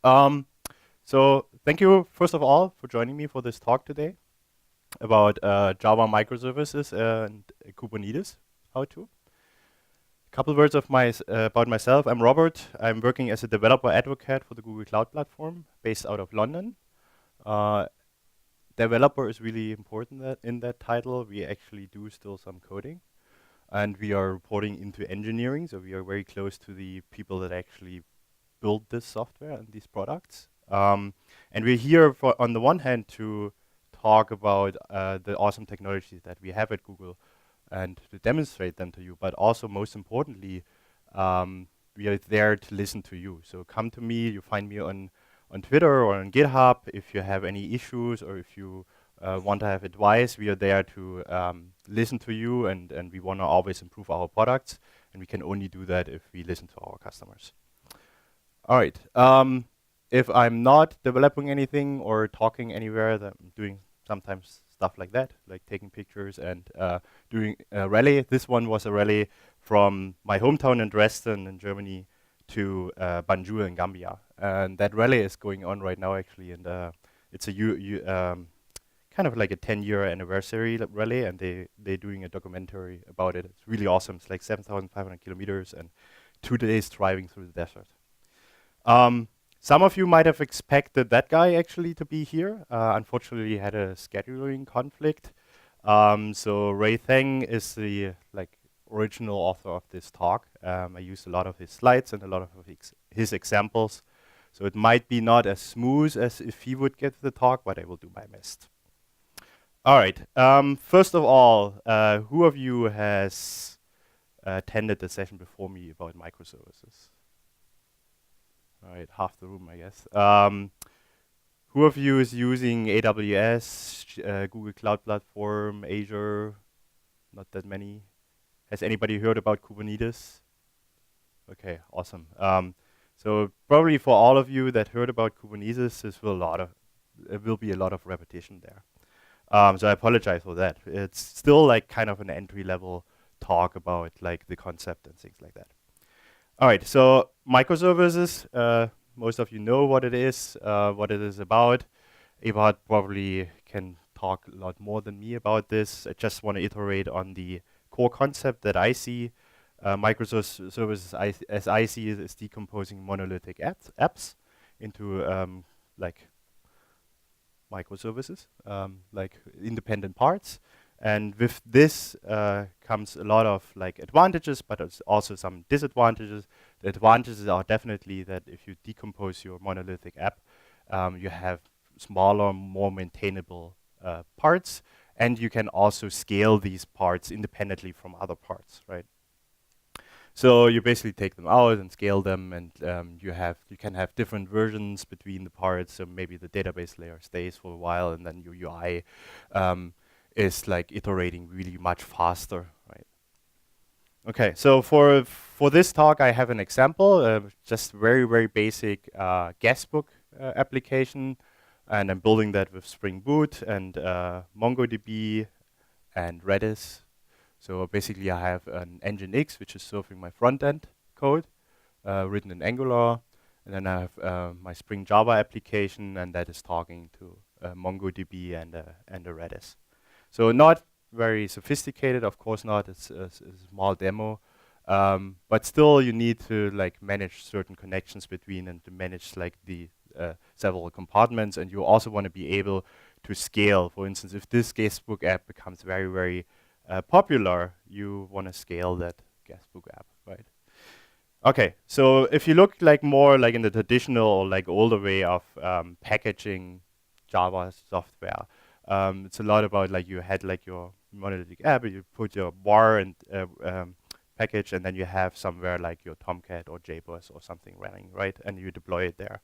Um, so thank you, first of all, for joining me for this talk today about Java microservices and Kubernetes. How to. A couple words of about myself. I'm Robert. I'm working as a developer advocate for the Google Cloud Platform, based out of London. Uh, Developer is really important in that title. We actually do still some coding, and we are reporting into engineering. So we are very close to the people that actually build this software and these products. And we're here for, on the one hand, to talk about the awesome technologies that we have at Google and to demonstrate them to you, but also most importantly, we are there to listen to you. So come to me, you find me on Twitter or on GitHub if you have any issues or if you want to have advice. We are there to listen to you, and we want to always improve our products, and we can only do that if we listen to our customers. All right. If I'm not developing anything or talking anywhere, then I'm doing sometimes stuff like that, like taking pictures and doing a rally. This one was a rally from my hometown in Dresden in Germany to Banjul in Gambia. And that rally is going on right now, actually. And it's a kind of like a 10-year anniversary rally, and they're doing a documentary about it. It's really awesome. It's like 7,500 kilometers and 2 days driving through the desert. Some of you might have expected that guy actually to be here. Unfortunately, he had a scheduling conflict. So Ray Theng is the original author of this talk. I used a lot of his slides and a lot of his examples. So it might be not as smooth as if he would get the talk, but I will do my best. All right. First of all, who of you has attended the session before me about microservices? All right, half the room, I guess. Who of you is using AWS, Google Cloud Platform, Azure? Not that many. Has anybody heard about Kubernetes? Okay, awesome. So probably for all of you that heard about Kubernetes, there will be a lot of repetition there. So I apologize for that. It's still like kind of an entry-level talk about like the concept and things like that. All right, so microservices, most of you know what it is about. Eberhard probably can talk a lot more than me about this. I just want to iterate on the core concept that I see. Microservices, as I see it, is decomposing monolithic apps into like microservices, like independent parts. And with this comes a lot of like advantages, but also some disadvantages. The advantages are definitely that if you decompose your monolithic app, you have smaller, more maintainable parts, and you can also scale these parts independently from other parts, right? So you basically take them out and scale them, and you can have different versions between the parts. So maybe the database layer stays for a while, and then your UI is like iterating really much faster, right? Okay, so for this talk, I have an example, just very basic guestbook application, and I'm building that with Spring Boot and MongoDB and Redis. So basically, I have an Nginx, which is serving my front-end code, written in Angular, and then I have my Spring Java application, and that is talking to MongoDB and a Redis. So not very sophisticated, of course not. It's a small demo, but still you need to like manage certain connections between and to manage like the several compartments, and you also want to be able to scale. For instance, if this guestbook app becomes very popular, you want to scale that guestbook app, right? Okay, so if you look like more like in the traditional or like older way of packaging Java software, it's a lot about like you had like your monolithic app, you put your var and package, and then you have somewhere like your Tomcat or JBoss or something running, right? And you deploy it there.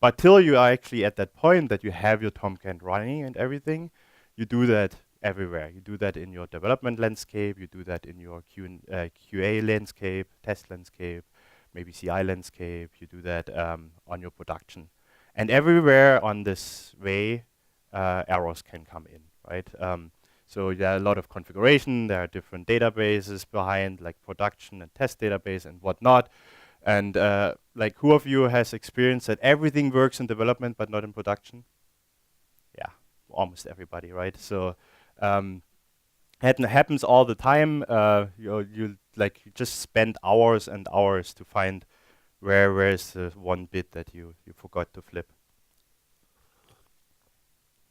But till you are actually at that point that you have your Tomcat running and everything, you do that everywhere. You do that in your development landscape, you do that in your QA landscape, test landscape, maybe CI landscape, you do that on your production. And everywhere on this way, errors can come in, right? So there are a lot of configuration, there are different databases behind, like production and test database and whatnot. And like, who of you has experienced that everything works in development but not in production? Yeah, almost everybody, right? So it happens all the time. You just spend hours and hours to find where is the one bit that you forgot to flip.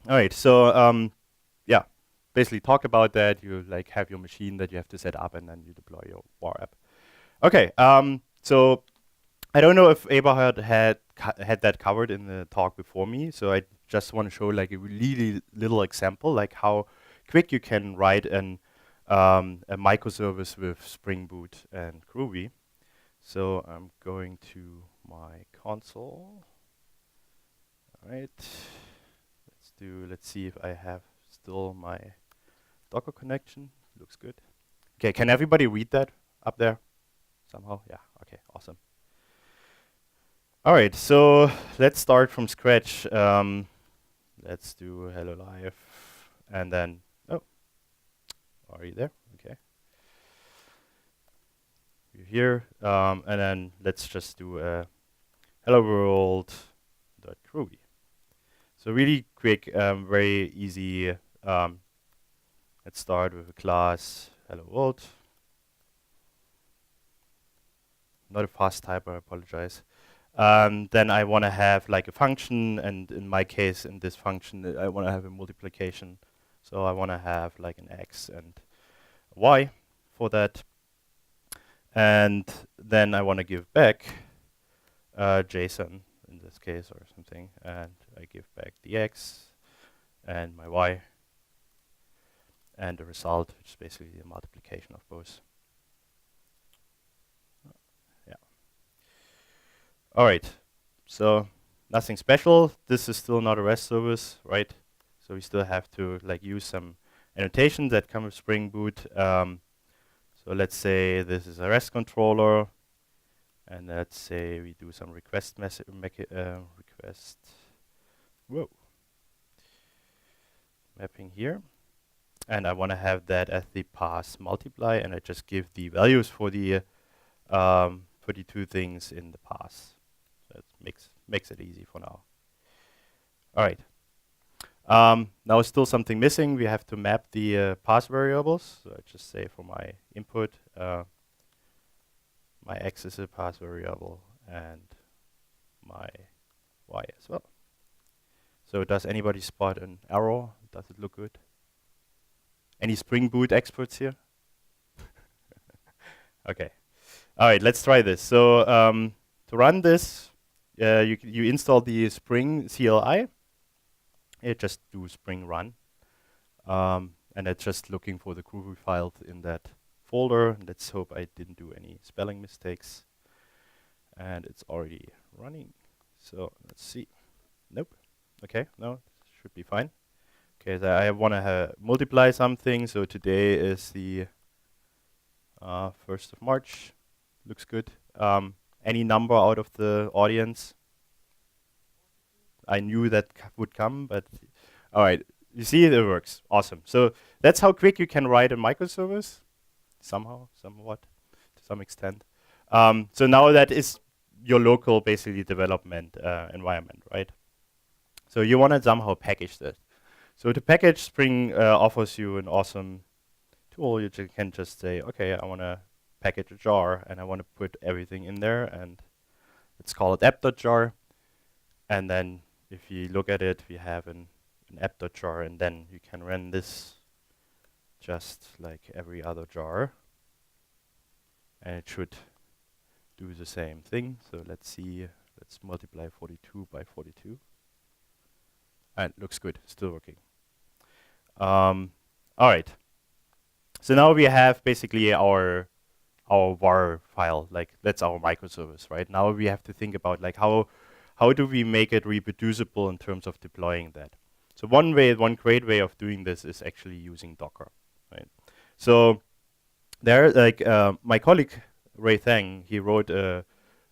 All right, so yeah, basically talk about that. You like have your machine that you have to set up, and then you deploy your war app. Okay, so I don't know if Eberhard had that covered in the talk before me, so I just want to show like a really little example, like how quick you can write a microservice with Spring Boot and Groovy. So I'm going to my console. All right, let's see if I have still my Docker connection. Looks good. Okay, can everybody read that up there somehow? Yeah, okay, awesome. All right, so let's start from scratch. Let's do hello live, and then, oh, are you there? Okay. You're here, and then let's just do hello world.groovy. So really quick, very easy. Let's start with a class hello world. Not a fast typer, I apologize. Then I want to have like a function, and in my case, in this function, I want to have a multiplication. So I want to have like an x and a y for that. And then I want to give back JSON in this case or something, and I give back the x and my y and the result, which is basically a multiplication of both. Yeah. All right. So nothing special. This is still not a REST service, right? So we still have to like use some annotations that come with Spring Boot. So let's say this is a REST controller, and let's say we do some request mapping here, and I want to have that as the pass multiply, and I just give the values for the two things in the pass. So it makes it easy for now. All right. Now still something missing. We have to map the pass variables. So I just say for my input, my x is a pass variable and my y as well. So does anybody spot an error? Does it look good? Any Spring Boot experts here? Okay. All right, let's try this. So to run this, you install the Spring CLI. You just do Spring run. And it's just looking for the Groovy file in that folder. Let's hope I didn't do any spelling mistakes. And it's already running. So let's see. Nope. Okay, no, should be fine. Okay, so I want to multiply something. So today is the 1st of March. Looks good. Any number out of the audience? I knew that would come, but all right. You see, it works. Awesome. So that's how quick you can write a microservice, somewhat, to some extent. So now that is your local, basically, development environment, right? So you want to somehow package that. So to package, Spring offers you an awesome tool. You can just say, okay, I want to package a jar, and I want to put everything in there, and let's call it app.jar. And then if you look at it, we have an app.jar, and then you can run this just like every other jar, and it should do the same thing. So let's see, let's multiply 42 by 42, and it looks good, still working. All right, so now we have basically our var file, like that's our microservice, right? Now we have to think about like how do we make it reproducible in terms of deploying that. So one great way of doing this is actually using Docker, right? So there, like my colleague Ray Thang, he wrote a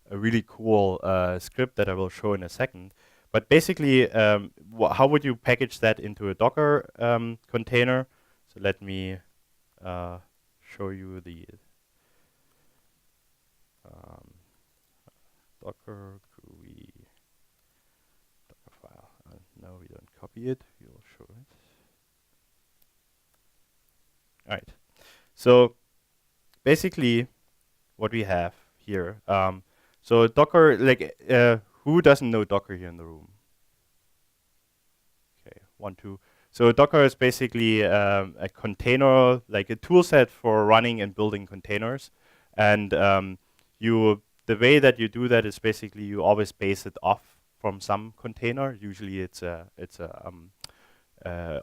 really cool script that I will show in a second. But basically, how would you package that into a Docker container? So let me show you the docker GUI docker file. No, we don't copy it. We will show it. All right. So basically, what we have here. So Docker, like, who doesn't know Docker here in the room? Okay, 1, 2. So Docker is basically a container, like a tool set for running and building containers. And the way that you do that is basically you always base it off from some container. Usually it's a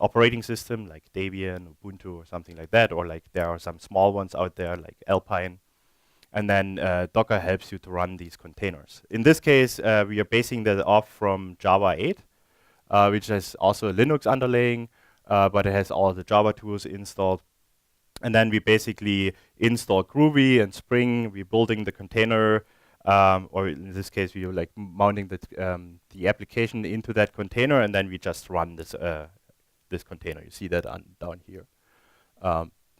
operating system like Debian, Ubuntu, or something like that, or like there are some small ones out there like Alpine. And then Docker helps you to run these containers. In this case, we are basing that off from Java 8, which has also a Linux underlaying, but it has all the Java tools installed. And then we basically install Groovy and Spring. We're building the container, or in this case, we are like mounting the application into that container, and then we just run this this container. You see that down here,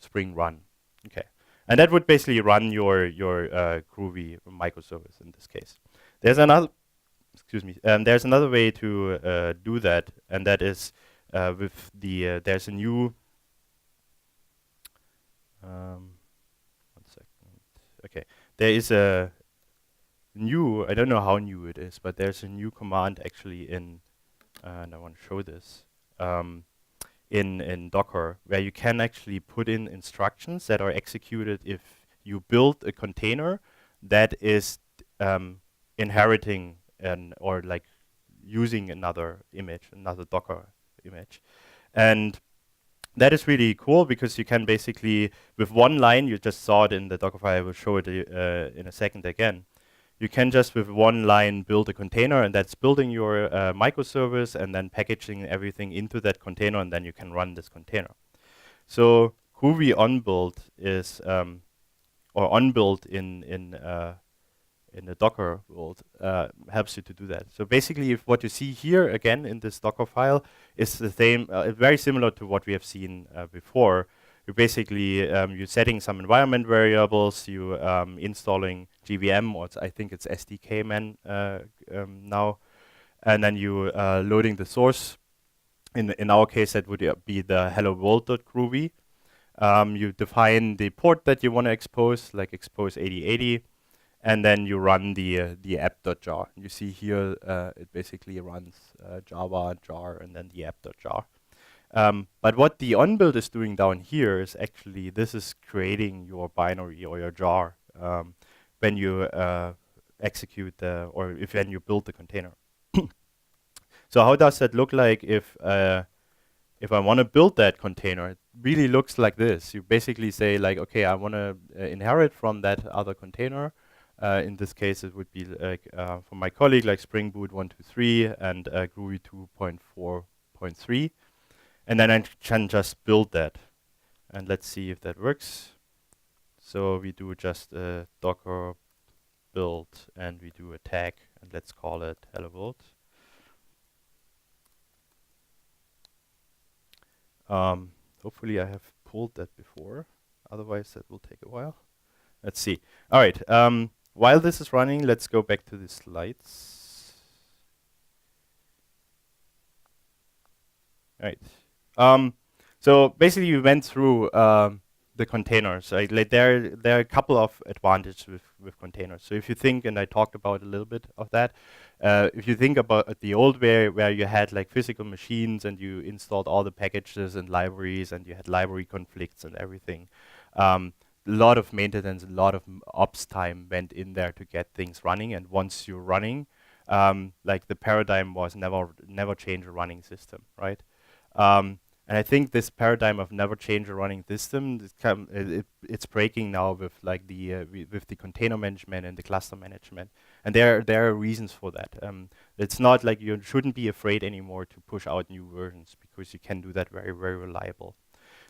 Spring run. Okay. And that would basically run your Groovy microservice in this case. There's another, there's another way to do that, and that is with the there's a new. One second. Okay, there is a new. I don't know how new it is, but there's a new command actually in, and I want to show this. In Docker, where you can actually put in instructions that are executed if you build a container that is inheriting or like using another image, another Docker image. And that is really cool because you can basically, with one line, you just saw it in the Dockerfile, I will show it in a second again. You can just with one line build a container, and that's building your microservice and then packaging everything into that container, and then you can run this container. So Groovy onbuild is, or onbuild in the Docker world helps you to do that. So basically, if what you see here again in this Docker file is the same, very similar to what we have seen before. You basically you're setting some environment variables, you installing GVM, or I think it's SDKman now, and then you loading the source. In our case, that would be the hello world.groovy. You define the port that you want to expose, like expose 8080, and then you run the app.jar. You see here it basically runs Java jar and then the app.jar. But what the onbuild is doing down here is actually this is creating your binary or your jar when you execute when you build the container. So how does that look like if I want to build that container? It really looks like this. You basically say like, okay, I want to inherit from that other container. In this case, it would be like for my colleague, like Spring Boot 1.2.3 and Groovy 2.4.3. And then I can just build that. And let's see if that works. So we do just a Docker build, and we do a tag, and let's call it hello world. Hopefully I have pulled that before. Otherwise, that will take a while. Let's see. All right. While this is running, let's go back to the slides. All right. So basically, we went through the containers. Like there are a couple of advantages with containers. So if you think, and I talked about a little bit of that, if you think about the old way where you had like physical machines and you installed all the packages and libraries and you had library conflicts and everything, a lot of maintenance, a lot of ops time went in there to get things running. And once you're running, like the paradigm was never change a running system, right? And I think this paradigm of never change a running system, it's breaking now with like with the container management and the cluster management. And there are reasons for that. It's not like you shouldn't be afraid anymore to push out new versions because you can do that very, very reliable.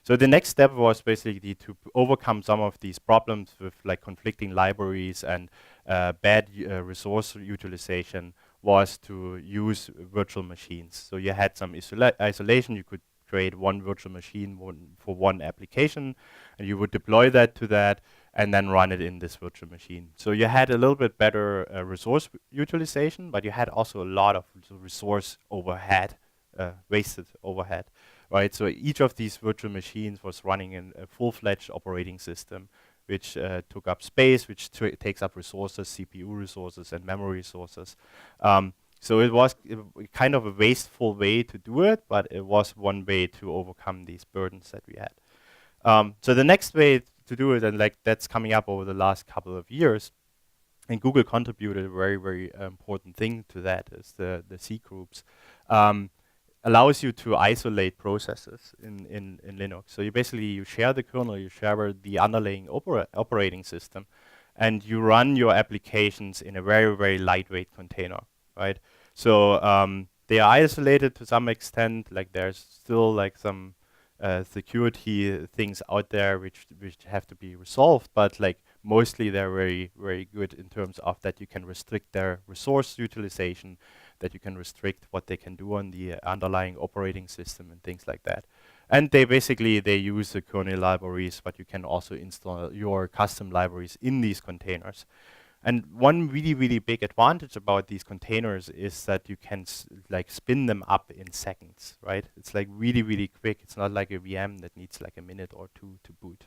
So the next step was basically to overcome some of these problems with like conflicting libraries and bad resource utilization was to use virtual machines. So you had some isolation. You could create one virtual machine for one application, and you would deploy that to that, and then run it in this virtual machine. So you had a little bit better resource utilization, but you had also a lot of resource overhead, wasted overhead, right? So each of these virtual machines was running in a full-fledged operating system, which took up space, which takes up resources, CPU resources and memory resources. So it was kind of a wasteful way to do it, but it was one way to overcome these burdens that we had. So the next way to do it, and like that's coming up over the last couple of years, and Google contributed a very, very important thing to that, is the C groups. Allows you to isolate processes in Linux. So you basically, you share the kernel, you share the underlying operating system, and you run your applications in a very, very lightweight container, right? So they are isolated to some extent, like there's still like some security things out there which have to be resolved, but like mostly they're very, very good in terms of that you can restrict their resource utilization, that you can restrict what they can do on the underlying operating system and things like that. And they basically, they use the kernel libraries, but you can also install your custom libraries in these containers. And one really, really big advantage about these containers is that you can like spin them up in seconds, right? It's like really, really quick. It's not like a VM that needs like a minute or two to boot,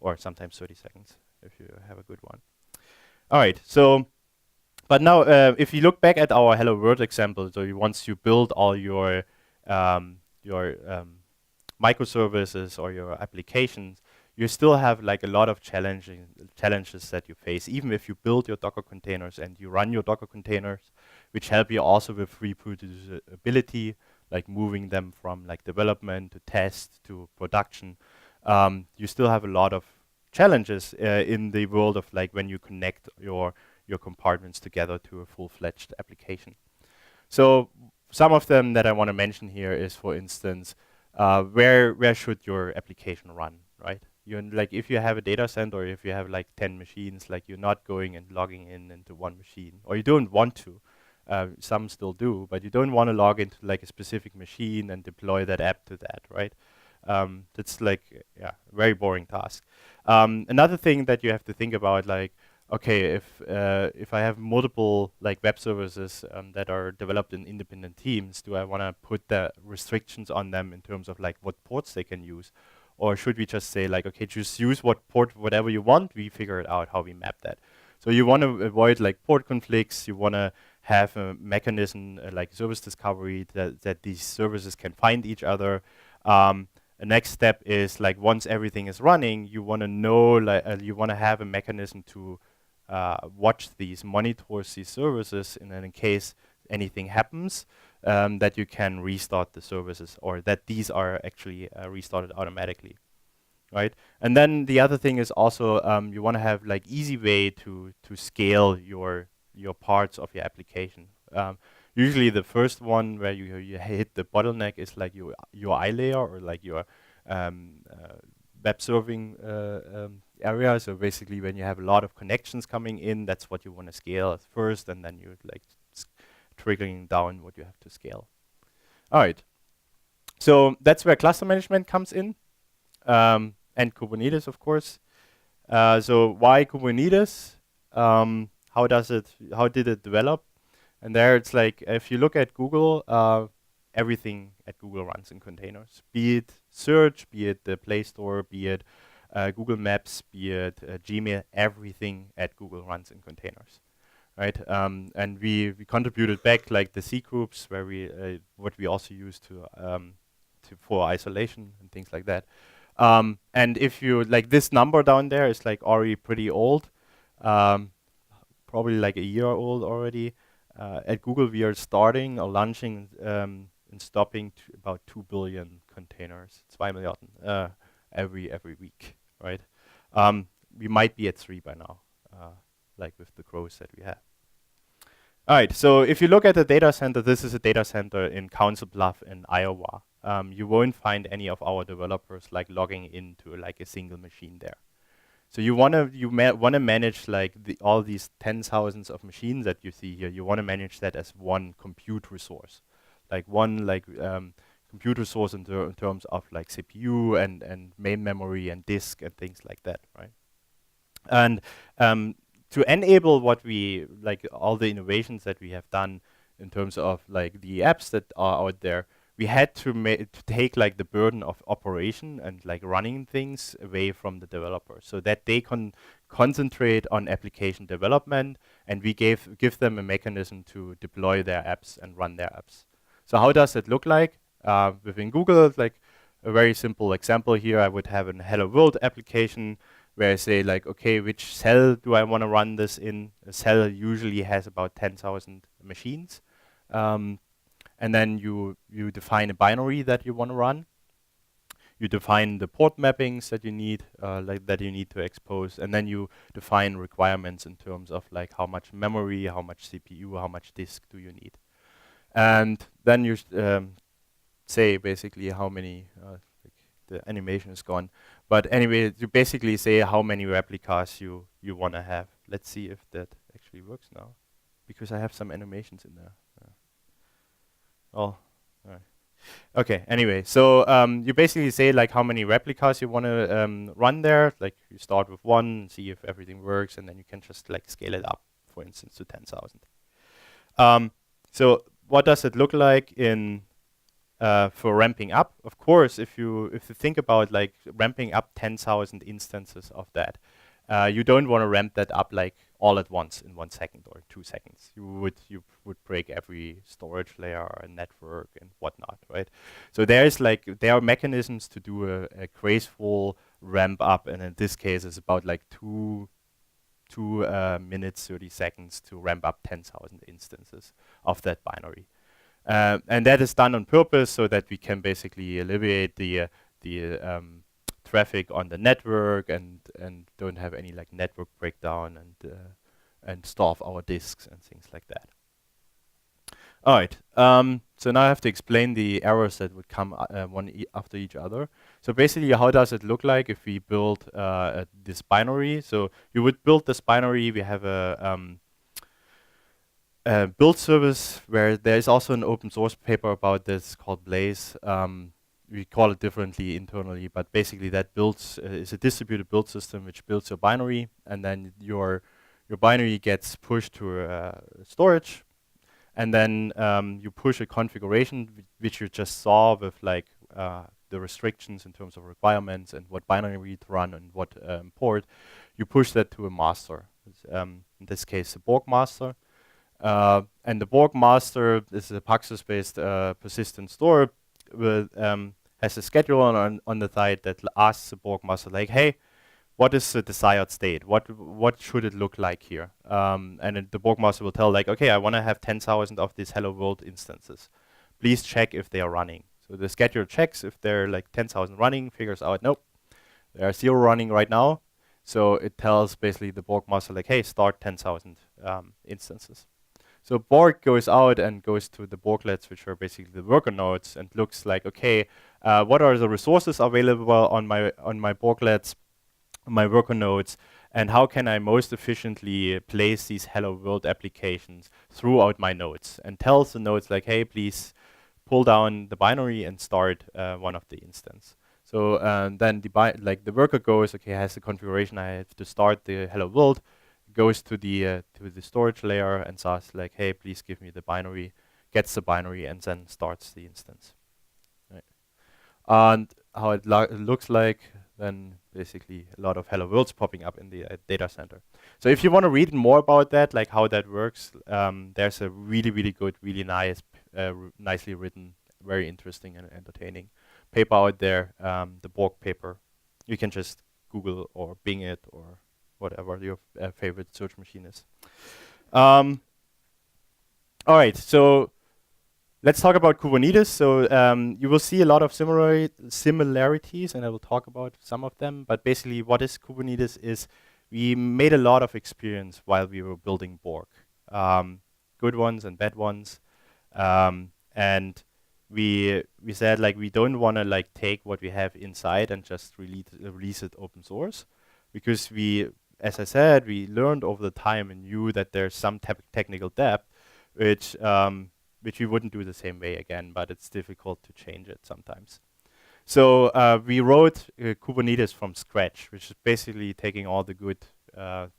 or sometimes 30 seconds if you have a good one. All right, so, but now if you look back at our Hello World example, so once you build all your microservices or your applications, you still have like a lot of challenges that you face, even if you build your Docker containers and you run your Docker containers, which help you also with reproducibility, like moving them from like development to test to production. You still have a lot of challenges in the world of like when you connect your compartments together to a full-fledged application. So some of them that I want to mention here is, for instance, where should your application run, right? You're like, if you have a data center, or if you have like 10 machines, like you're not going and logging in into one machine, or you don't want to. Some still do, but you don't want to log into like a specific machine and deploy that app to that, right? That's like, yeah, very boring task. Another thing that you have to think about, like, okay, if I have multiple like web services that are developed in independent teams, do I want to put the restrictions on them in terms of like what ports they can use? Or should we just say like, okay, just use whatever you want, we figure it out how we map that. So you want to avoid like port conflicts, you want to have a mechanism like service discovery that these services can find each other. The next step is like, once everything is running, you want to know, like, you want to have a mechanism to watch these, monitor these services, and then in case anything happens, that you can restart the services, or that these are actually restarted automatically, right? And then the other thing is also you want to have like easy way to scale your parts of your application. Usually the first one where you hit the bottleneck is like your UI layer, or like your web serving area. So basically, when you have a lot of connections coming in, that's what you want to scale at first, and then you like trickling down what you have to scale. All right. So that's where cluster management comes in, and Kubernetes, of course. So why Kubernetes? How did it develop? And there it's like, if you look at Google, everything at Google runs in containers. Be it search, be it the Play Store, be it Google Maps, be it Gmail, everything at Google runs in containers, right? And we contributed back like the C groups, where we what we also use for isolation and things like that. And if you like, this number down there is like already pretty old, probably like a year old already. At Google, we are starting or launching and stopping about 2 billion containers, 2 Milliarden, every week, right? We might be at 3 by now, like with the growth that we have. All right, so if you look at the data center, this is a data center in Council Bluff in Iowa. You won't find any of our developers like logging into like a single machine there. So you want to manage like all these 10,000s of machines that you see here. You want to manage that as one compute resource, like one compute resource in terms of like CPU and main memory and disk and things like that, right? And to enable what we like, all the innovations that we have done in terms of like the apps that are out there, we had to take like the burden of operation and like running things away from the developers, so that they can concentrate on application development, and we give them a mechanism to deploy their apps and run their apps. So how does it look like within Google? Like a very simple example here, I would have an Hello World application where I say like, okay, which cell do I want to run this in? A cell usually has about 10,000 machines. And then you define a binary that you want to run. You define the port mappings that you need, that you need to expose, and then you define requirements in terms of like how much memory, how much CPU, how much disk do you need, and then you say basically how many. The animation is gone, but anyway, you basically say how many replicas you want to have. Let's see if that actually works now, because I have some animations in there. Oh, all right. Okay, anyway, so you basically say like how many replicas you want to run there. Like you start with one, see if everything works, and then you can just like scale it up, for instance, to 10,000. So what does it look like in for ramping up? Of course, if you think about like ramping up 10,000 instances of that, you don't want to ramp that up like all at once in 1 second or 2 seconds. You would break every storage layer and network and whatnot, right? So there are mechanisms to do a graceful ramp up, and in this case, it's about like 2 minutes 30 seconds to ramp up 10,000 instances of that binary. And that is done on purpose so that we can basically alleviate the traffic on the network and don't have any like network breakdown and stuff our disks and things like that. All right. So now I have to explain the errors that would come one after each other. So basically, how does it look like if we build this binary? So you would build this binary. We have a build service where there is also an open source paper about this called Blaze. We call it differently internally, but basically that builds is a distributed build system which builds your binary, and then your binary gets pushed to storage, and then you push a configuration which you just saw with like the restrictions in terms of requirements and what binary to run and what port. You push that to a master. In this case, a Borg master. And the Borg master is a Paxos-based persistent store with has a schedule on the side that asks the Borg master like, hey, what is the desired state? What should it look like here? And then the Borg master will tell like, okay, I want to have 10,000 of these Hello World instances. Please check if they are running. So the schedule checks if they're like 10,000 running, figures out, nope, there are 0 running right now. So it tells basically the Borg master like, hey, start 10,000 instances. So Borg goes out and goes to the Borglets, which are basically the worker nodes, and looks like, okay, what are the resources available on my Borglets, my worker nodes, and how can I most efficiently place these Hello World applications throughout my nodes? And tells the nodes like, hey, please pull down the binary and start one of the instance. So then the worker goes, okay, has the configuration. I have to start the Hello World. Goes to the storage layer and says like, hey, please give me the binary, gets the binary, and then starts the instance. Right. And how it looks like, then basically a lot of Hello Worlds popping up in the data center. So if you want to read more about that, like how that works, there's a really, really good, really nice, nicely written, very interesting and entertaining paper out there, the Borg paper. You can just Google or Bing it or whatever your favorite search machine is. All right, so let's talk about Kubernetes. So you will see a lot of similarities, and I will talk about some of them. But basically, what is Kubernetes is we made a lot of experience while we were building Borg, good ones and bad ones, and we said like we don't want to like take what we have inside and just release it open source, because as I said, we learned over the time and knew that there's some technical debt, which we wouldn't do the same way again, but it's difficult to change it sometimes. So we wrote Kubernetes from scratch, which is basically taking all the good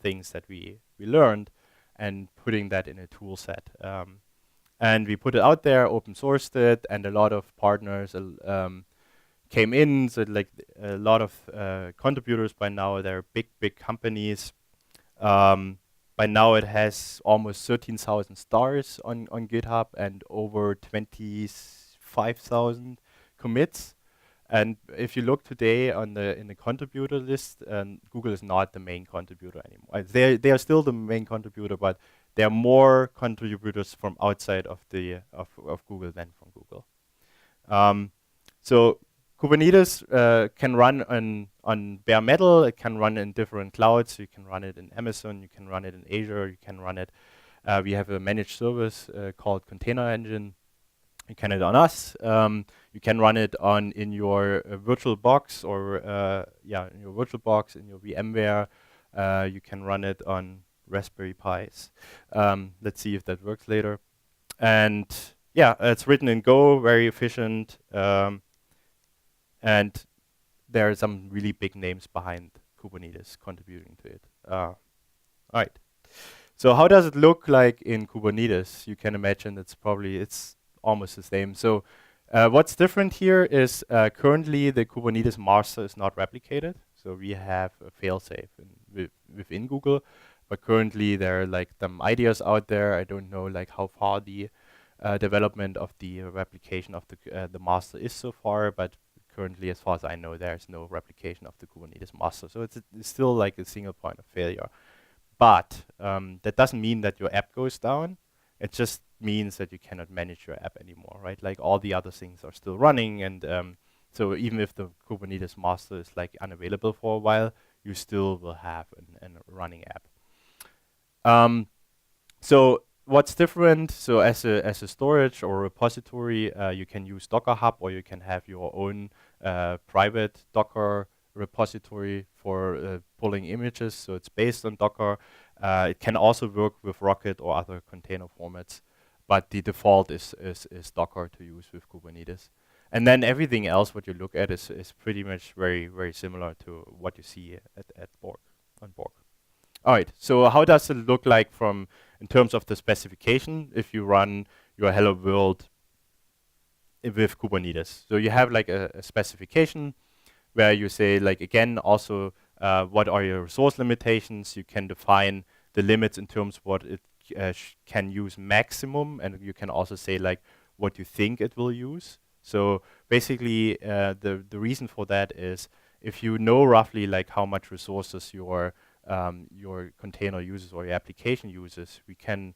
things that we learned and putting that in a tool set. And we put it out there, open sourced it, and a lot of partners came in. So like a lot of contributors by now. They're big companies. By now it has almost 13,000 stars on GitHub and over 25,000 commits. And if you look today on in the contributor list, Google is not the main contributor anymore. They are still the main contributor, but there are more contributors from outside of the of Google than from Google. So Kubernetes can run on bare metal. It can run in different clouds. You can run it in Amazon. You can run it in Azure. You can run it. We have a managed service called Container Engine. You can run it on us. You can run it in your virtual box or in your virtual box in your VMware. You can run it on Raspberry Pis. Let's see if that works later. And yeah, it's written in Go, very efficient. And there are some really big names behind Kubernetes contributing to it. All right. So how does it look like in Kubernetes? You can imagine it's almost the same. So what's different here is currently the Kubernetes master is not replicated. So we have a failsafe within Google, but currently there are like some ideas out there. I don't know like how far the development of the replication of the master is so far, but currently, as far as I know, there's no replication of the Kubernetes master. So it's still like a single point of failure. But that doesn't mean that your app goes down. It just means that you cannot manage your app anymore, right? Like all the other things are still running, and so even if the Kubernetes master is like unavailable for a while, you still will have a running app. So what's different? So as a storage or repository, you can use Docker Hub, or you can have your own private Docker repository for pulling images. So it's based on Docker. It can also work with Rocket or other container formats, but the default is Docker to use with Kubernetes. And then everything else what you look at is pretty much very similar to what you see at Borg, on Borg. All right, so how does it look like in terms of the specification if you run your Hello World with Kubernetes? So you have like a specification where you say like, again, also what are your resource limitations? You can define the limits in terms of what it can use maximum, and you can also say like what you think it will use. So basically the reason for that is if you know roughly like how much resources your container uses or your application uses, we can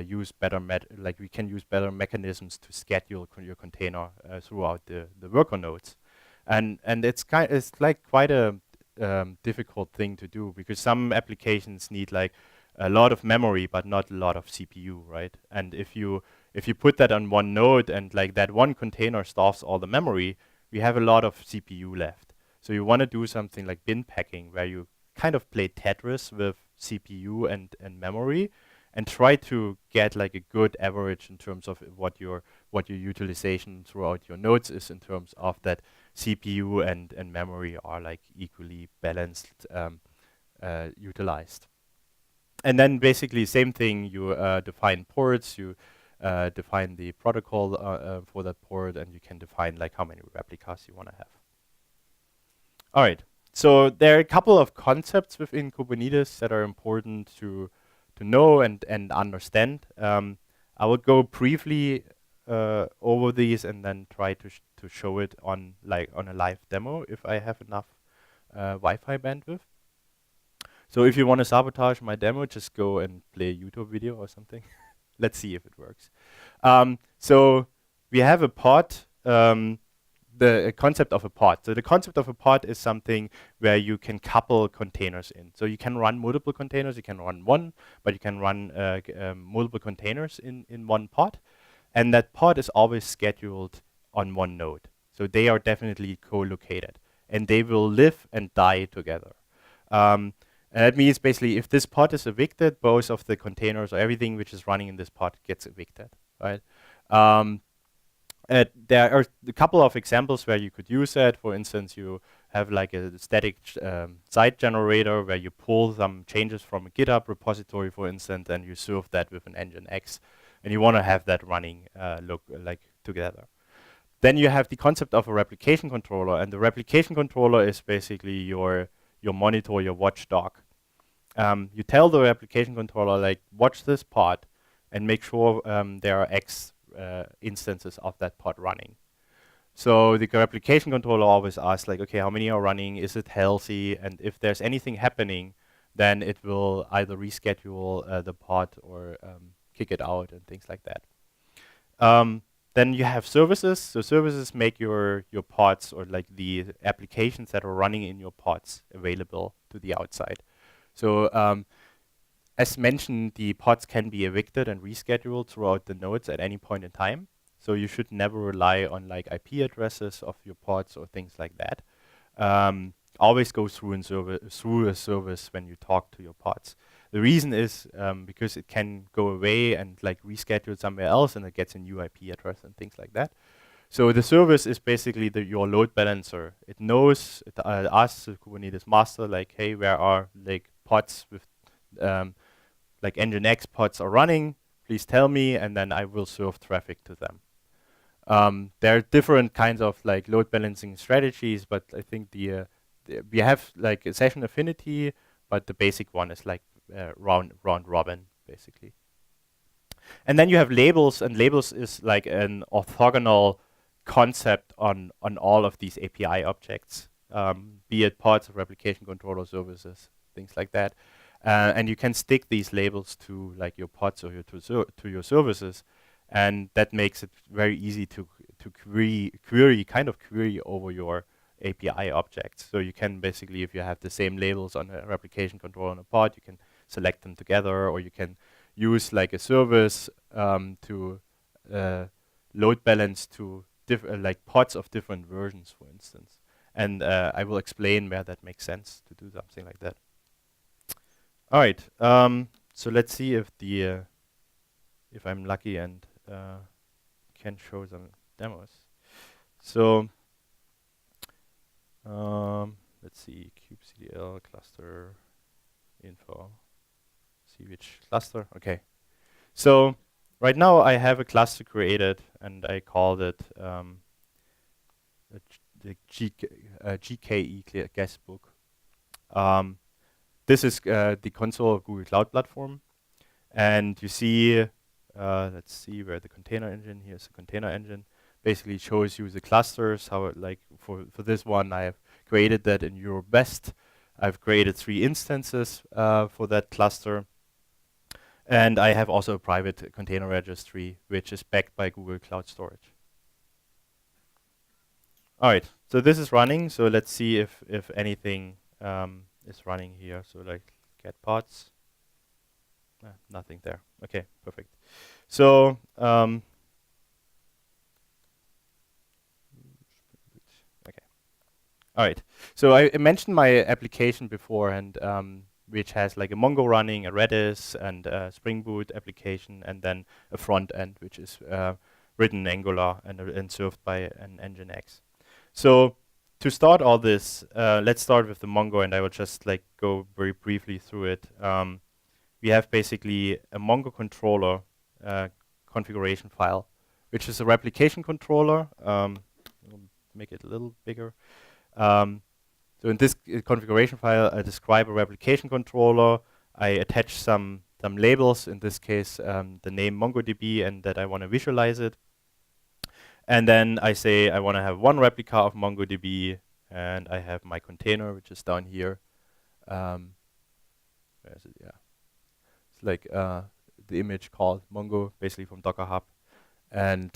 use better mechanisms to schedule your container throughout the worker nodes, and it's like quite a difficult thing to do because some applications need like a lot of memory but not a lot of CPU, right? And if you put that on one node and like that one container stuffs all the memory, we have a lot of CPU left. So you want to do something like bin packing where you kind of play Tetris with CPU and memory and try to get like a good average in terms of what your utilization throughout your nodes is in terms of that CPU and memory are like equally balanced, utilized. And then basically same thing, you define ports, you define the protocol for that port, and you can define like how many replicas you want to have. All right. So there are a couple of concepts within Kubernetes that are important to know and understand. I will go briefly over these and then try to show it on a live demo if I have enough Wi-Fi bandwidth. So if you want to sabotage my demo, just go and play a YouTube video or something. Let's see if it works. So we have a pod. The concept of a pod. So the concept of a pod is something where you can couple containers in. So you can run multiple containers, you can run one, but you can run multiple containers in one pod. And that pod is always scheduled on one node. So they are definitely co-located. And they will live and die together. And that means basically if this pod is evicted, both of the containers or everything which is running in this pod gets evicted, right? There are a couple of examples where you could use that. For instance, you have like a static site generator where you pull some changes from a GitHub repository, for instance, and you serve that with an Nginx, and you want to have that running like together. Then you have the concept of a replication controller, and the replication controller is basically your monitor, your watchdog. You tell the replication controller, like, watch this pod and make sure there are X instances of that pod running. So the replication controller always asks, like, okay, how many are running? Is it healthy? And if there's anything happening, then it will either reschedule the pod or kick it out and things like that. Then you have services. So services make your pods, or like the applications that are running in your pods, available to the outside. So as mentioned, the pods can be evicted and rescheduled throughout the nodes at any point in time. So you should never rely on like IP addresses of your pods or things like that. Always go through a service when you talk to your pods. The reason is because it can go away and like reschedule somewhere else, and it gets a new IP address and things like that. So the service is basically your load balancer. It knows, it asks the Kubernetes master, like, hey, where are like pods with like Nginx pods are running? Please tell me, and then I will serve traffic to them. There are different kinds of like load balancing strategies, but I think we have like a session affinity, but the basic one is like round robin, basically. And then you have labels, and labels is like an orthogonal concept on all of these API objects, be it pods, replication controller services, things like that. And you can stick these labels to like your pods or to your services, and that makes it very easy to query over your API objects. So you can basically, if you have the same labels on a replication controller and a pod, you can select them together, or you can use like a service to load balance to like pods of different versions, for instance. And I will explain where that makes sense to do something like that. All right. So let's see if if I'm lucky and can show some demos. So let's see, kubectl cluster info. See which cluster. Okay. So right now I have a cluster created, and I called it the GKE guestbook. This is the console of Google Cloud Platform, and you see, let's see where the container engine. Here's the container engine. Basically shows you the clusters. How like for this one, I have created that in Eurobest. I've created 3 instances for that cluster. And I have also a private container registry, which is backed by Google Cloud Storage. All right, so this is running. So let's see if anything is running here. So like get pods. Nothing there. Okay, perfect. So okay. All right. So I mentioned my application before, and which has like a Mongo running, a Redis, and a Spring Boot application, and then a front end, which is written in Angular and served by an Nginx. So to start all this, let's start with the Mongo, and I will just like go very briefly through it. We have basically a Mongo controller configuration file, which is a replication controller. I'll make it a little bigger. So in this configuration file, I describe a replication controller. I attach some labels, in this case, the name MongoDB, and that I want to visualize it. And then I say I want to have one replica of MongoDB, and I have my container, which is down here. Where is it? Yeah. It's like the image called Mongo, basically from Docker Hub. And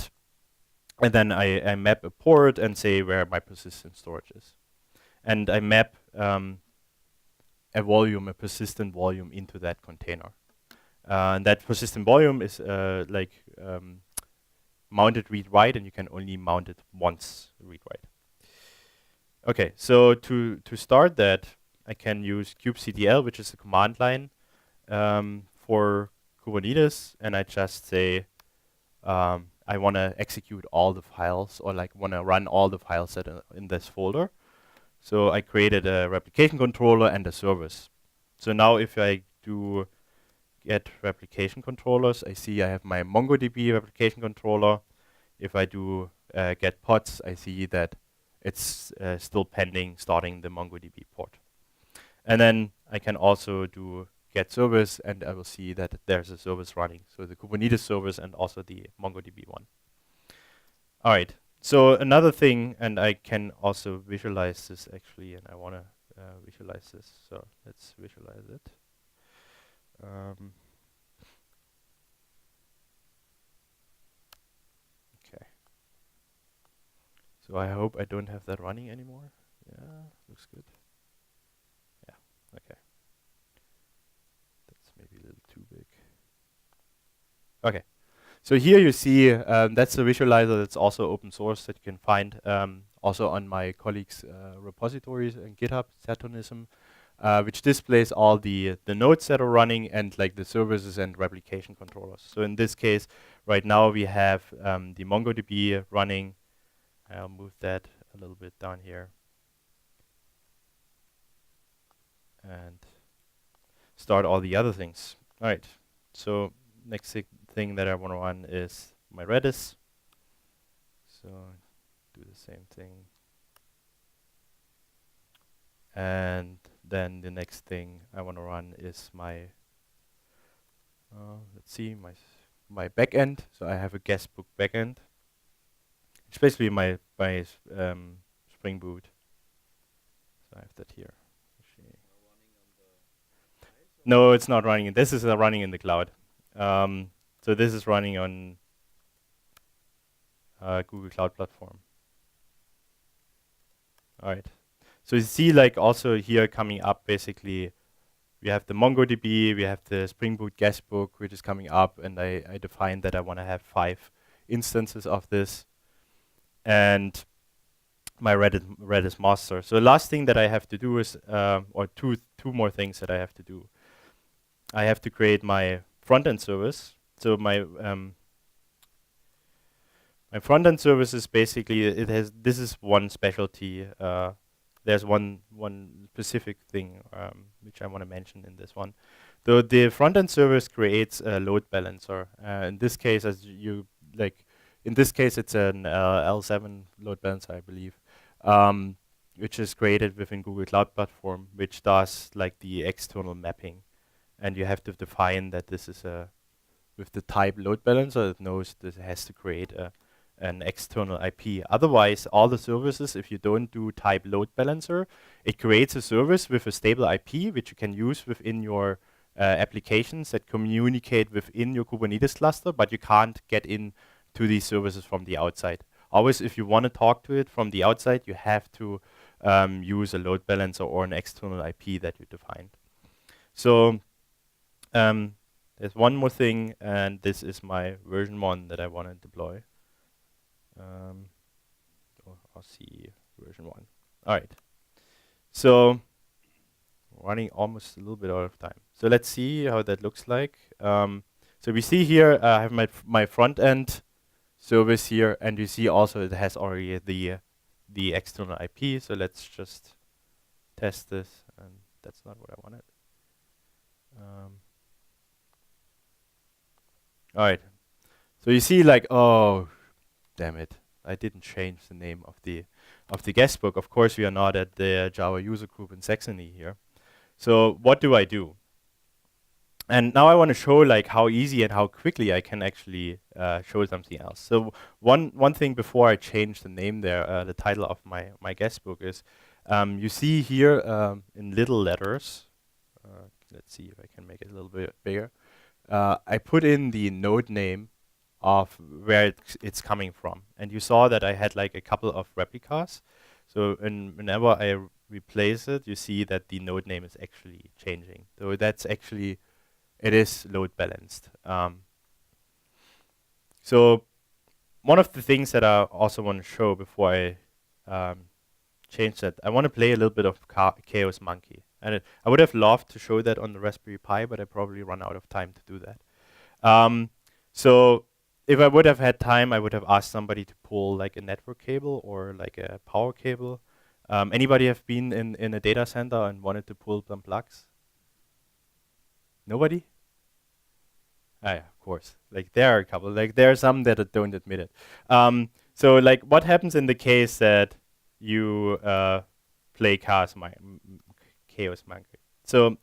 then I map a port and say where my persistent storage is. And I map a volume, a persistent volume, into that container. And that persistent volume is mounted read-write, and you can only mount it once read-write. Okay, so to start that, I can use kubectl, which is a command line for Kubernetes, and I just say I want to execute all the files, or like want to run all the files that are in this folder. So I created a replication controller and a service. So now if I do get replication controllers, I see I have my MongoDB replication controller. If I do get pods, I see that it's still pending starting the MongoDB pod. And then I can also do get service, and I will see that there's a service running. So the Kubernetes service and also the MongoDB one. All right. So another thing, and I can also visualize this actually, and I want to visualize this. So let's visualize it. Okay. So I hope I don't have that running anymore. Yeah, looks good. Yeah, okay. That's maybe a little too big. Okay. So here you see that's a visualizer that's also open source that you can find also on my colleagues' repositories in GitHub, Saturnism, which displays all the nodes that are running and like the services and replication controllers. So in this case, right now we have the MongoDB running. I'll move that a little bit down here. And start all the other things. All right. So next thing that I want to run is my Redis. So do the same thing. And then the next thing I want to run is my, let's see, my backend. So I have a guestbook backend. It's basically my Spring Boot. So I have that here. No, it's not running. This is running in the cloud. So this is running on Google Cloud Platform. All right. So you see, like also here coming up, basically, we have the MongoDB, we have the Spring Boot guestbook, which is coming up, and I defined that I want to have 5 instances of this, and my Redis master. So the last thing that I have to do is, or two more things that I have to do. I have to create my front-end service. So my my front-end service is basically, this is one specialty. There's one specific thing which I want to mention in this one. The front-end service creates a load balancer. In this case, in this case, it's an L7 load balancer, I believe, which is created within Google Cloud Platform, which does like the external mapping. And you have to define that this is with the type load balancer, it knows that it has to create an external IP. Otherwise, all the services, if you don't do type load balancer, it creates a service with a stable IP, which you can use within your applications that communicate within your Kubernetes cluster, but you can't get in to these services from the outside. Always, if you want to talk to it from the outside, you have to use a load balancer or an external IP that you defined. So there's one more thing, and this is my version 1 that I want to deploy. I'll see version 1. All right. So running almost a little bit out of time. So let's see how that looks like. So we see here I have my front end service here, and you see also it has already the external IP. So let's just test this, and that's not what I wanted. All right. So you see, like, oh, damn it! I didn't change the name of the guestbook. Of course, we are not at the Java user group in Saxony here. So what do I do? And now I want to show like how easy and how quickly I can actually show something else. So one thing before I change the name there, the title of my guestbook is, you see here in little letters. Let's see if I can make it a little bit bigger. I put in the node name of where it's coming from, and you saw that I had like a couple of replicas. So whenever I replace it, you see that the node name is actually changing. So that's actually, it is load balanced. So one of the things that I also want to show before I change that, I want to play a little bit of Chaos Monkey. And I would have loved to show that on the Raspberry Pi, but I probably run out of time to do that. So if I would have had time, I would have asked somebody to pull like a network cable or like a power cable. Anybody have been in a data center and wanted to pull some plugs? Nobody? Ah, yeah, of course. Like there are a couple. Like there are some that don't admit it. So like, what happens in the case that you play Chaos Monkey? So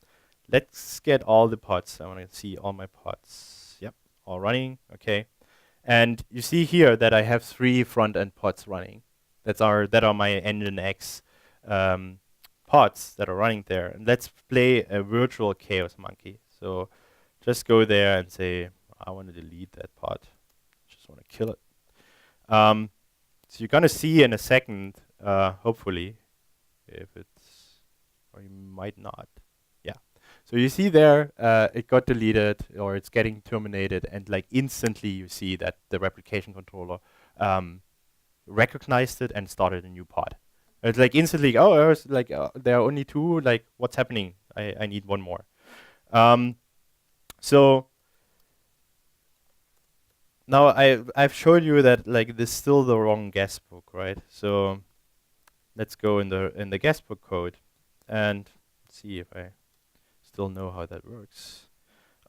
let's get all the pods. I want to see all my pods. Yep, all running. Okay. And you see here that I have 3 front-end pods running. That are my Nginx pods that are running there. And let's play a virtual Chaos Monkey. So just go there and say, I want to delete that pod. Just want to kill it. So you're going to see in a second, hopefully, if it's, or you might not. Yeah. So you see there, it got deleted or it's getting terminated, and like instantly you see that the replication controller recognized it and started a new pod. It's like instantly, oh, there's like there are only 2. Like, what's happening? I need 1 more. So now I've showed you that like this is still the wrong guestbook, right? So let's go in the guestbook code and see if I still know how that works.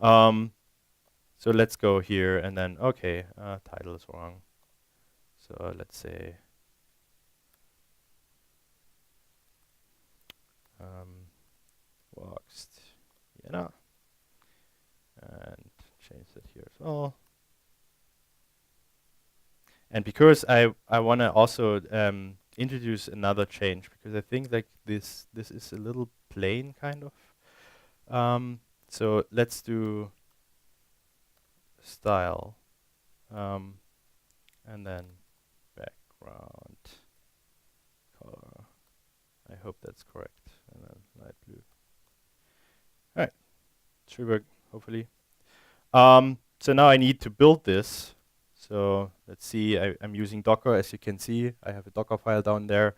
So let's go here and then okay, title is wrong. So let's say Voxxed Vienna and change that here as well. And because I want to also introduce another change, because I think like this is a little plain kind of. So let's do style and then background color. I hope that's correct. And then light blue. All right, should work hopefully. So now I need to build this. So let's see, I'm using Docker. As you can see, I have a Docker file down there.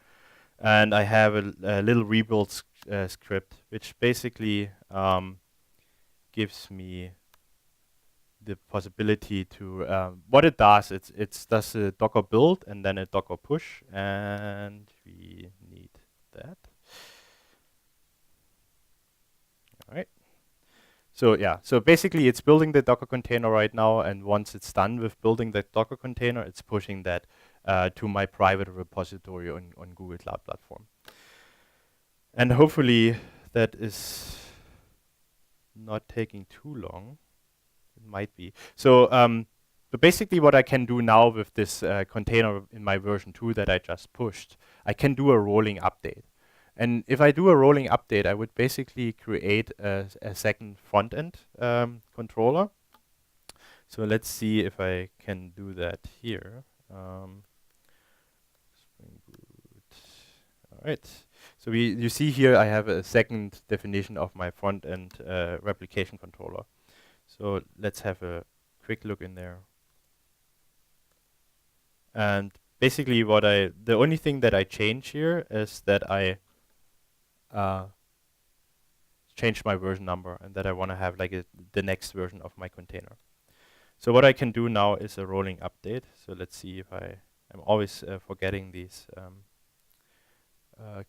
And I have a little rebuild script, which basically gives me the possibility to, what it does, it does a Docker build and then a Docker push. And we need that. All right. So yeah, so basically it's building the Docker container right now, and once it's done with building the Docker container, it's pushing that to my private repository on Google Cloud Platform. And hopefully that is not taking too long. It might be. So but basically what I can do now with this container in my version 2 that I just pushed, I can do a rolling update. And if I do a rolling update, I would basically create a second front-end controller. So let's see if I can do that here. Spring Boot. All right. So you see here I have a second definition of my front-end replication controller. So let's have a quick look in there. And basically the only thing that I change here is that I change my version number and that I want to have like the next version of my container. So what I can do now is a rolling update. So let's see if I'm always forgetting these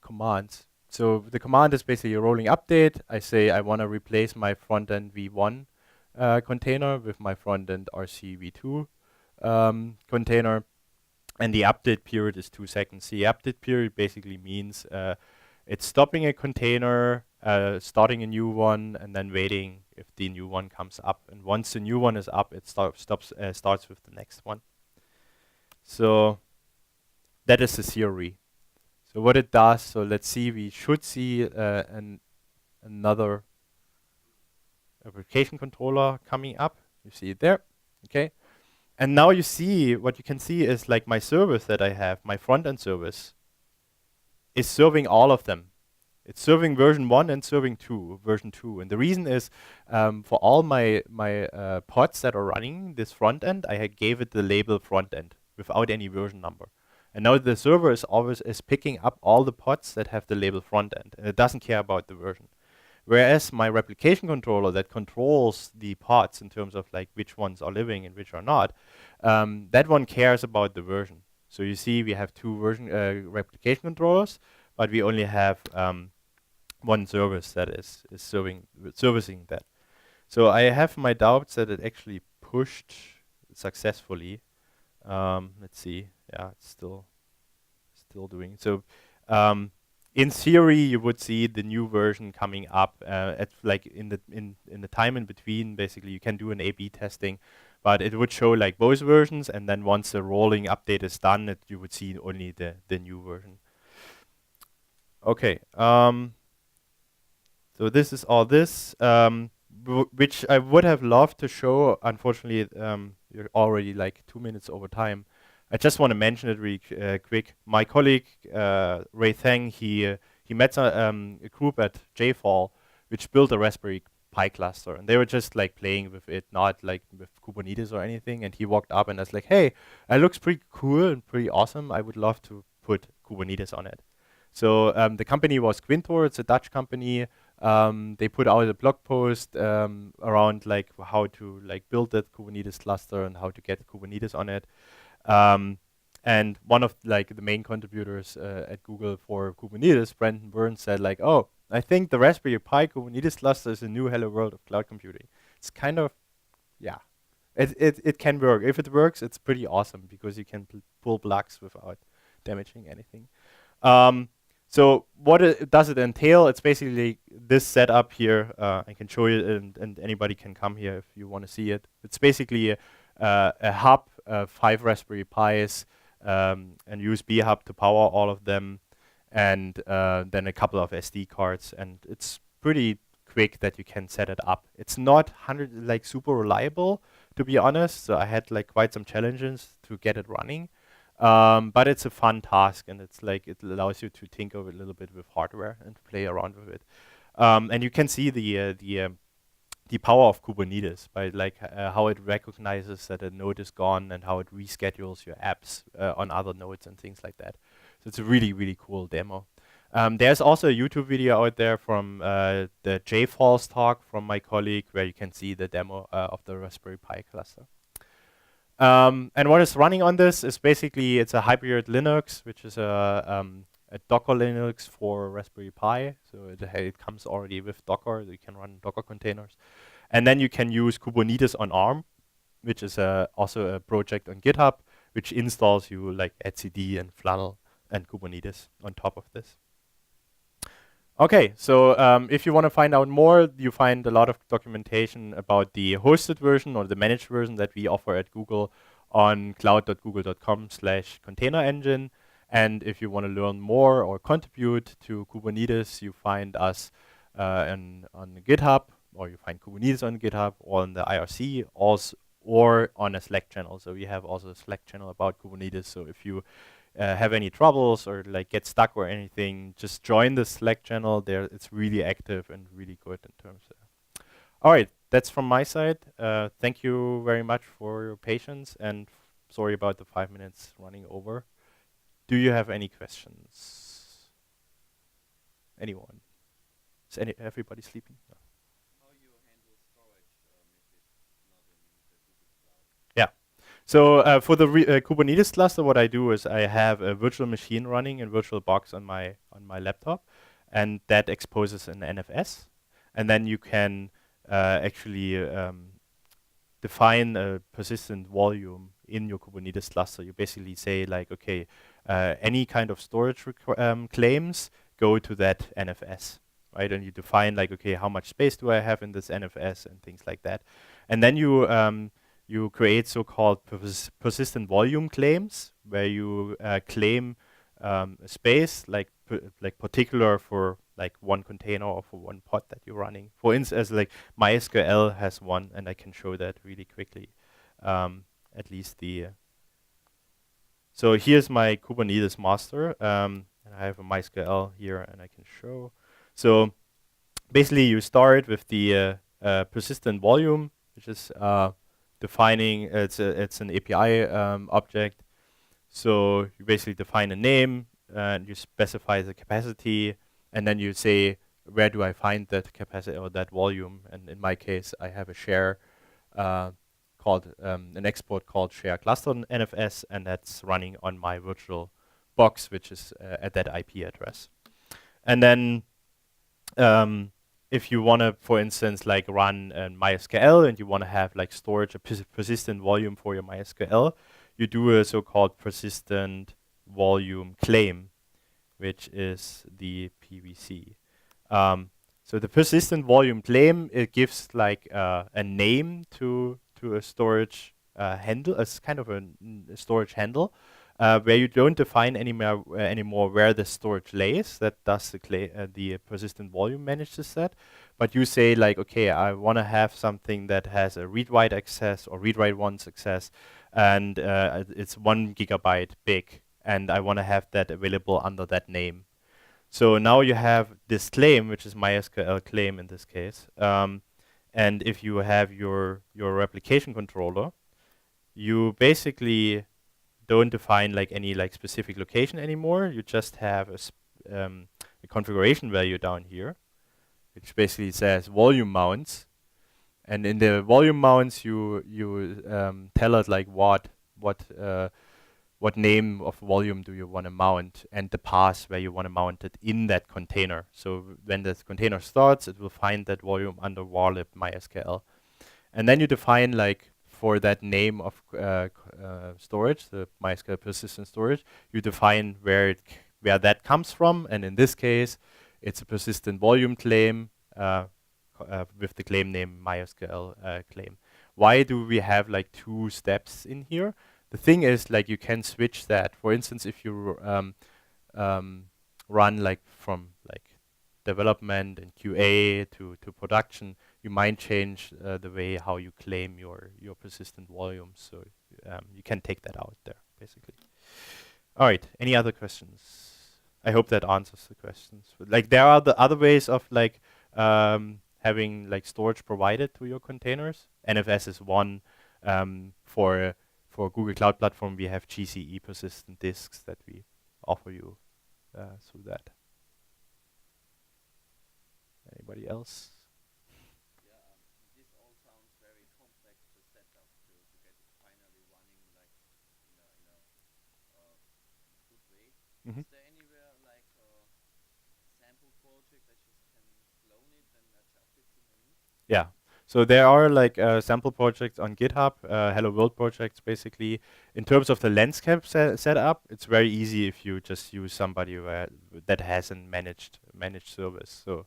commands. So the command is basically a rolling update. I say I want to replace my front-end v1 container with my front-end RC v2 container. And the update period is 2 seconds. The update period basically means it's stopping a container, starting a new one, and then waiting if the new one comes up. And once the new one is up, it starts with the next one. So that is the theory. So what it does, so let's see, we should see another application controller coming up. You see it there, okay? And now you see, what you can see is like my service that I have, my front-end service, is serving all of them. It's serving version 1 and serving version 2. And the reason is for all my pods that are running this front end, I gave it the label front end without any version number. And now the server is picking up all the pods that have the label front end, and it doesn't care about the version. Whereas my replication controller that controls the pods in terms of like which ones are living and which are not, that one cares about the version. So you see we have 2 version replication controllers, but we only have one service that is servicing that. So I have my doubts that it actually pushed successfully. Let's see. Yeah, it's still doing. So in theory, you would see the new version coming up at like in the time in between. Basically, you can do an A/B testing, but it would show like both versions, and then once the rolling update is done, you would see only the new version. Okay. So this is all this, which I would have loved to show. Unfortunately, you're already like 2 minutes over time. I just want to mention it really quick. My colleague Ray Thang, he met a group at JFall, which built a Raspberry Pi cluster, and they were just like playing with it, not like with Kubernetes or anything. And he walked up and was like, "Hey, it looks pretty cool and pretty awesome. I would love to put Kubernetes on it." So the company was Quintor. It's a Dutch company. They put out a blog post around like how to like build that Kubernetes cluster and how to get Kubernetes on it. And one of like the main contributors at Google for Kubernetes, Brandon Burns, said like, "Oh, I think the Raspberry Pi Kubernetes cluster is a new hello world of cloud computing." It's kind of, yeah, it can work. If it works, it's pretty awesome because you can pull blocks without damaging anything. So what does it entail? It's basically this setup here. I can show you, and anybody can come here if you want to see it. It's basically a hub, 5 Raspberry Pis, and USB hub to power all of them, and then a couple of SD cards. And it's pretty quick that you can set it up. It's not super reliable, to be honest. So I had like quite some challenges to get it running. But it's a fun task, and it's like it allows you to tinker a little bit with hardware and play around with it. And you can see the power of Kubernetes by like how it recognizes that a node is gone and how it reschedules your apps on other nodes and things like that. So it's a really, really cool demo. There's also a YouTube video out there from the JFalls talk from my colleague where you can see the demo of the Raspberry Pi cluster. And what is running on this is basically it's a hybrid Linux, which is a Docker Linux for Raspberry Pi. So it comes already with Docker. You can run Docker containers. And then you can use Kubernetes on ARM, which is also a project on GitHub, which installs you like etcd and Flannel and Kubernetes on top of this. Okay, so if you want to find out more, you find a lot of documentation about the hosted version or the managed version that we offer at Google on cloud.google.com/containerengine. And if you want to learn more or contribute to Kubernetes, you find us on GitHub, or you find Kubernetes on GitHub, or on the IRC, also, or on a Slack channel. So we have also a Slack channel about Kubernetes. So if you have any troubles or like get stuck or anything, just join the Slack channel there. It's really active and really good in terms of. All right, that's from my side. Thank you very much for your patience, and sorry about the 5 minutes running over. Do you have any questions? Anyone? Is everybody sleeping? No. How you handle storage if it's not in the Kubis cloud? Yeah. So for the Kubernetes cluster, what I do is I have a virtual machine running in VirtualBox on my laptop, and that exposes an NFS, and then you can actually define a persistent volume in your Kubernetes cluster. You basically say like, okay, any kind of storage claims go to that NFS, right? And you define like, okay, how much space do I have in this NFS and things like that, and then you create so-called persistent volume claims, where you claim space like particular for like one container or for one pod that you're running. For instance, like MySQL has one, and I can show that really quickly. At least so here's my Kubernetes master, and I have a MySQL here, and I can show. So basically, you start with the persistent volume, which is defining it's an API object. So you basically define a name, and you specify the capacity, and then you say, where do I find that capacity or that volume? And in my case, I have a share called an export called share cluster NFS, and that's running on my virtual box, which is at that IP address. And then if you want to, for instance, like run MySQL and you want to have like storage, a persistent volume for your MySQL, you do a so-called persistent volume claim, which is the PVC. So the persistent volume claim, it gives like a name to a storage handle, as kind of a storage handle, where you don't define anymore where the storage lays. That does the persistent volume manage this set, but you say like, okay, I want to have something that has a read-write access or read-write once access, and it's 1 GB big, and I want to have that available under that name. So now you have this claim, which is MySQL claim in this case. And if you have your replication controller, you basically don't define like any like specific location anymore. You just have a configuration value down here, which basically says volume mounts. And in the volume mounts, you tell it like what name of volume do you want to mount and the path where you want to mount it in that container. So when the container starts, it will find that volume under varlib MySQL. And then you define like for that name of storage, the MySQL persistent storage, you define where that comes from. And in this case, it's a persistent volume claim with the claim name MySQL claim. Why do we have like 2 steps in here? The thing is, like, you can switch that. For instance, if you run like from like development and QA to production, you might change the way how you claim your persistent volume. So you can take that out there, basically. All right. Any other questions? I hope that answers the questions. But, like, there are the other ways of like having like storage provided to your containers. NFS is one. For Google Cloud Platform, we have GCE persistent disks that we offer you through that. Anybody else? Yeah, this all sounds very complex to set up to get it finally running like in a good way. Mm-hmm. Is there anywhere like a sample project that you can clone it and adjust it to my needs? Yeah. So there are like sample projects on GitHub, Hello World projects, basically. In terms of the landscape setup, it's very easy if you just use somebody that has a managed service. So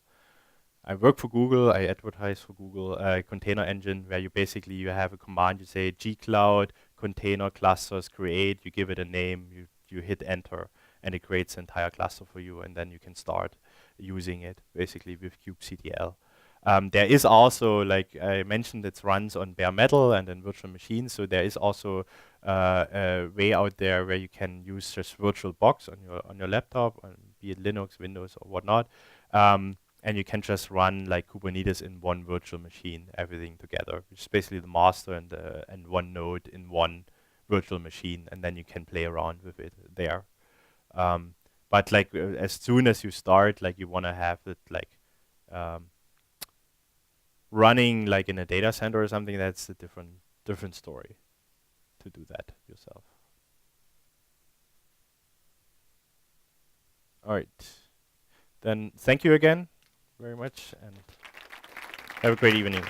I work for Google, I advertise for Google, container engine, where you have a command, you say gcloud container clusters create, you give it a name, you hit enter, and it creates an entire cluster for you, and then you can start using it basically with kubectl. There is also, like I mentioned, it runs on bare metal and in virtual machines. So there is also a way out there where you can use just VirtualBox on your laptop, be it Linux, Windows, or whatnot, and you can just run like Kubernetes in one virtual machine, everything together, which is basically the master and one node in one virtual machine, and then you can play around with it there. But like as soon as you start, like you want to have it like running like in a data center or something, that's a different story to do that yourself. All right. Then thank you again very much and have a great evening.